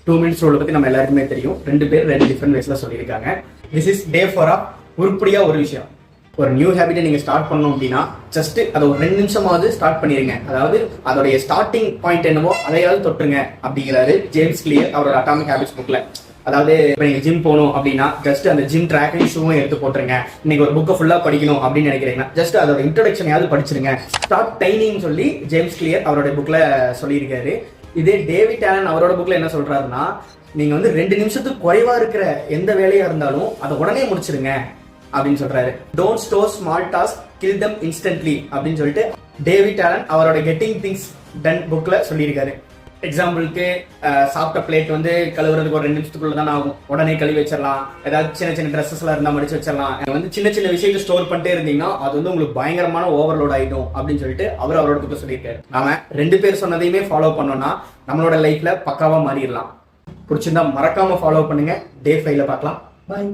2 minutes ரூலை பற்றி நம்ம எல்லாருக்குமே தெரியும். 2 பேர் 2 டிஃப்ரெண்ட் வேஸில் சொல்லியிருக்காங்க. திஸ் இஸ் டே 4 உருப்படியாக ஒரு விஷயம். ஒரு நியூ ஹேபிட்டை நீங்கள் ஸ்டார்ட் பண்ணணும் அப்படின்னா ஜஸ்ட் அதை ஒரு 2 நிமிஷமாவது ஸ்டார்ட் பண்ணிடுங்க. அதாவது அதோடைய ஸ்டார்டிங் பாயிண்ட் என்னவோ அதையாவது தொட்டுருங்க அப்படிங்கிறாரு ஜேம்ஸ் கிளியர் அவரோட அட்டாமிக் ஹேபிட்ஸ் புக்கில். அதாவது இப்போ நீங்கள் ஜிம் போகணும் அப்படின்னா ஜஸ்ட் அந்த ஜிம் ட்ராக்கையும் ஷூவும் எடுத்து போட்டுருங்க. இன்னைக்கு ஒரு புக்கை ஃபுல்லாக படிக்கணும் அப்படின்னு நினைக்கிறீங்கன்னா ஜஸ்ட் அதோட இன்ட்ரோடக்ஷனையாவது படிச்சிருங்க. ஸ்டார்ட் டைனிங் சொல்லி ஜேம்ஸ் கிளியர் அவரோட புக்கில் சொல்லியிருக்காரு. இதே டேவிட் ஆலன் அவரோட புக்கில் என்ன சொல்கிறாருன்னா, நீங்கள் வந்து 2 நிமிஷத்துக்கு குறைவாக இருக்கிற எந்த வேலையாக இருந்தாலும் அதை உடனே முடிச்சிருங்க அப்படின்னு சொல்கிறாரு. Don't store small task, kill them instantly அப்படின்னு சொல்லிட்டு டேவிட் ஆலன் அவரோட கெட்டிங் திங்ஸ் டன் புக்கில் சொல்லியிருக்காரு. எக்ஸாம்பிளுக்கு சாப்பிட்ட பிளேட் வந்து கழுவுறதுக்கு ஒரு 2 நிமிஷத்துக்குள்ள தான் ஆகும். உடனே கழுவி வச்சிடலாம். ஏதாவது சின்ன சின்ன ட்ரெஸ்ஸஸ் எல்லாம் இருந்தால் மடிச்சு வச்சிடலாம். வந்து சின்ன சின்ன விஷயத்தை ஸ்டோர் பண்ணிட்டே இருந்தீங்கன்னா அது வந்து உங்களுக்கு பயங்கரமான ஓவர்லோட் ஆகிடும் அப்படின்னு சொல்லிட்டு அவரோட புக்கை சொல்லியிருக்காரு. நாம 2 பேர் சொன்னதையுமே ஃபாலோ பண்ணோம்னா நம்மளோட லைஃப்ல பக்காவா மாறிடலாம். பிடிச்சிருந்தா மறக்காம ஃபாலோ பண்ணுங்க. டே 5ல பார்க்கலாம். பாய்.